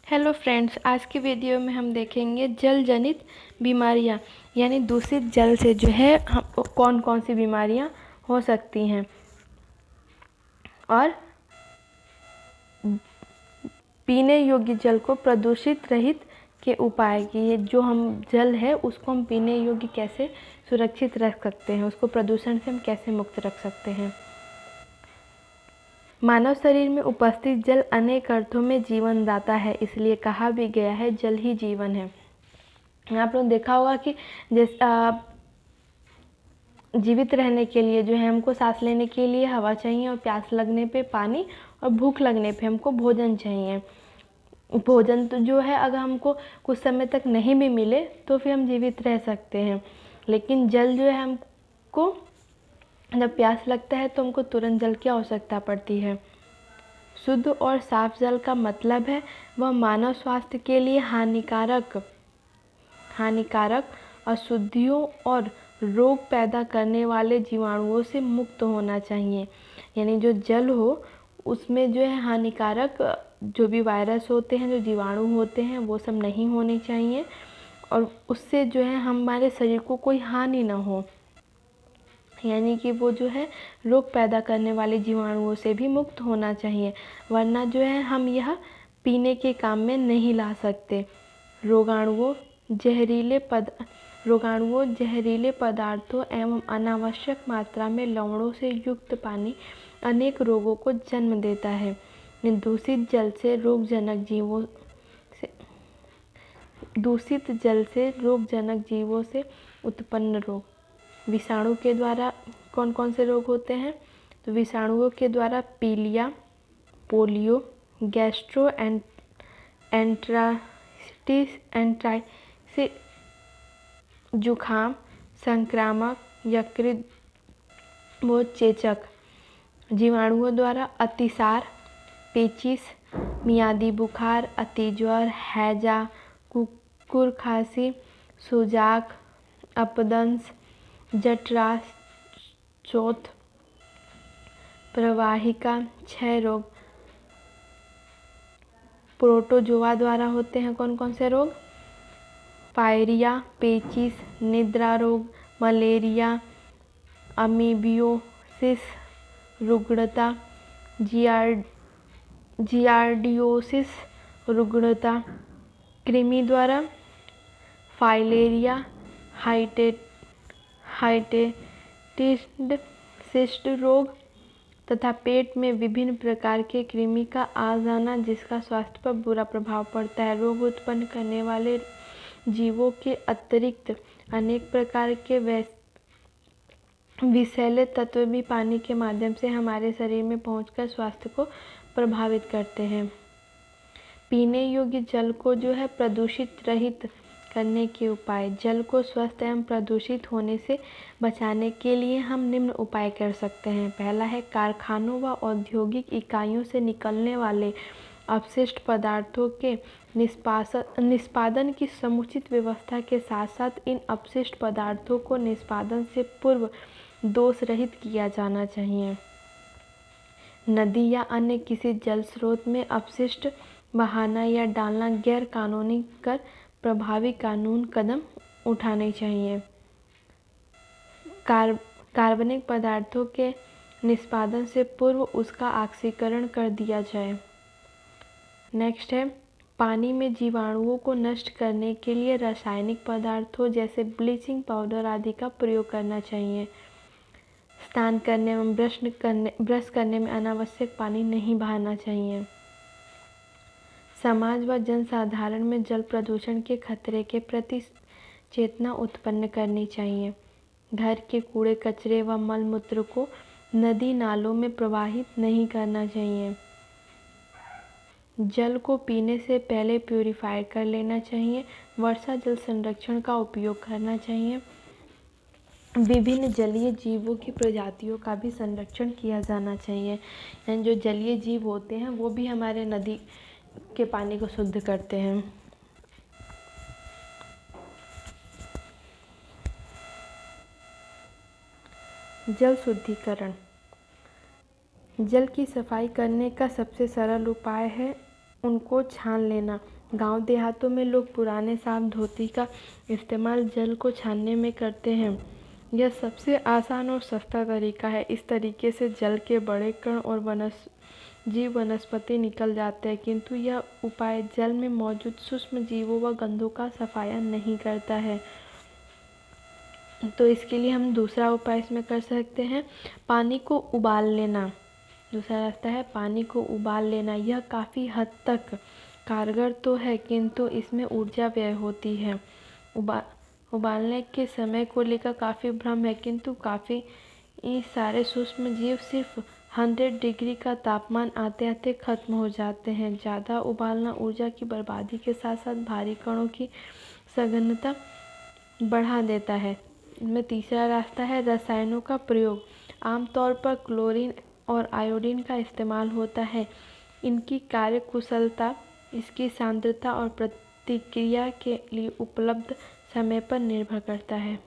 Hello friends, आज की video में हम देखेंगे जल जनित बीमारियां, यानी दूषित जल से जो है हम कौन कौन सी बीमारियां हो सकती हैं और पीने योग्य जल को प्रदूषित रहित के उपाय कि ये जो हम जल है उसको हम पीने योग्य कैसे सुरक्षित रख सकते हैं, उसको प्रदूषण से हम कैसे मुक्त रख सकते हैं। मानव शरीर में उपस्थित जल अनेक अर्थों में जीवनदाता है, इसलिए कहा भी गया है जल ही जीवन है। आप लोग देखा होगा कि जीवित रहने के लिए जो है हमको सांस लेने के लिए हवा चाहिए और प्यास लगने पे पानी और भूख लगने पे हमको भोजन चाहिए। भोजन तो जो है अगर हमको कुछ समय तक नहीं भी मिले तो फिर हम जीवित रह सकते हैं, लेकिन जल जो है हमको जब प्यास लगता है तो हमको तुरंत जल की आवश्यकता पड़ती है। शुद्ध और साफ जल का मतलब है वह मानव स्वास्थ्य के लिए हानिकारक अशुद्धियों और रोग पैदा करने वाले जीवाणुओं से मुक्त होना चाहिए। यानी जो जल हो उसमें जो है हानिकारक जो भी वायरस होते हैं, जो जीवाणु होते हैं, वो सब नहीं होने चाहिए और उससे जो है हमारे शरीर को कोई हानि ना हो। यानी कि वो जो है रोग पैदा करने वाले जीवाणुओं से भी मुक्त होना चाहिए, वरना जो है हम यह पीने के काम में नहीं ला सकते। रोगाणुओं जहरीले पदार्थों एवं अनावश्यक मात्रा में लवणों से युक्त पानी अनेक रोगों को जन्म देता है। दूषित जल से रोगजनक जीवों से उत्पन्न रोग विषाणु के द्वारा कौन कौन से रोग होते हैं, तो विषाणुओं के द्वारा पीलिया, पोलियो, गैस्ट्रो एंट्राइटिस, जुखाम, संक्रामक, यकृत व चेचक। जीवाणुओं द्वारा अतिसार, पेचिश, मियादी बुखार, अतिज्वर, हैजा, कुकुर खांसी, सुजाक, अपदंश, जठरांश, चोथ, प्रवाहिका, क्षय रोग। प्रोटोजोआ द्वारा होते हैं कौन कौन से रोग, पायरिया, पेचिश, निद्रा रोग, मलेरिया, अमीबियोसिस, रुग्णता, जियार्डियोसिस, रुग्णता। कृमि द्वारा फाइलेरिया, हाइटेटिस सिस्ट रोग तथा पेट में विभिन्न प्रकार के कृमि का आ जाना, जिसका स्वास्थ्य पर बुरा प्रभाव पड़ता है। रोग उत्पन्न करने वाले जीवों के अतिरिक्त अनेक प्रकार के विषैले तत्व भी पानी के माध्यम से हमारे शरीर में पहुंचकर स्वास्थ्य को प्रभावित करते हैं। पीने योग्य जल को जो है प्रदूषित रहित करने के उपाय। जल को स्वस्थ एवं प्रदूषित होने से बचाने के लिए हम निम्न उपाय कर सकते हैं। पहला है, कारखानों व औद्योगिक इकाइयों से निकलने वाले अपशिष्ट पदार्थों के निष्पादन की समुचित व्यवस्था के साथ साथ इन अपशिष्ट पदार्थों को निष्पादन से पूर्व दोष रहित किया जाना चाहिए। नदी या अन्य किसी जल स्रोत में अपशिष्ट बहाना या डालना गैर कानूनी कर प्रभावी कानून कदम उठाने चाहिए। कार्बनिक पदार्थों के निष्पादन से पूर्व उसका ऑक्सीकरण कर दिया जाए। नेक्स्ट है, पानी में जीवाणुओं को नष्ट करने के लिए रासायनिक पदार्थों जैसे ब्लीचिंग पाउडर आदि का प्रयोग करना चाहिए। स्नान करने एवं ब्रश करने में अनावश्यक पानी नहीं बहाना चाहिए। समाज व जनसाधारण में जल प्रदूषण के खतरे के प्रति चेतना उत्पन्न करनी चाहिए। घर के कूड़े कचरे व मल मूत्र को नदी नालों में प्रवाहित नहीं करना चाहिए। जल को पीने से पहले प्यूरिफाई कर लेना चाहिए। वर्षा जल संरक्षण का उपयोग करना चाहिए। विभिन्न जलीय जीवों की प्रजातियों का भी संरक्षण किया जाना चाहिए। यानी जो जलीय जीव होते हैं वो भी हमारे नदी के पानी को शुद्ध करते हैं। जल शुद्धिकरण। जल की सफाई करने का सबसे सरल उपाय है उनको छान लेना। गांव देहातों में लोग पुराने साफ धोती का इस्तेमाल जल को छानने में करते हैं। यह सबसे आसान और सस्ता तरीका है। इस तरीके से जल के बड़े कण और वनस्पति निकल जाते हैं, किंतु यह उपाय जल में मौजूद सूक्ष्म जीवों व गंधों का सफाया नहीं करता है। तो इसके लिए हम दूसरा उपाय इसमें कर सकते हैं, पानी को उबाल लेना। दूसरा रास्ता है पानी को उबाल लेना। यह काफ़ी हद तक कारगर तो है, किंतु इसमें ऊर्जा व्यय होती है। उबालने के समय को लेकर काफ़ी भ्रम है, किंतु काफ़ी सारे सूक्ष्म जीव सिर्फ 100 डिग्री का तापमान आते आते खत्म हो जाते हैं। ज़्यादा उबालना ऊर्जा की बर्बादी के साथ साथ भारी कणों की सघनता बढ़ा देता है। इनमें तीसरा रास्ता है रसायनों का प्रयोग। आमतौर पर क्लोरीन और आयोडीन का इस्तेमाल होता है। इनकी कार्यकुशलता इसकी सांद्रता और प्रतिक्रिया के लिए उपलब्ध समय पर निर्भर करता है।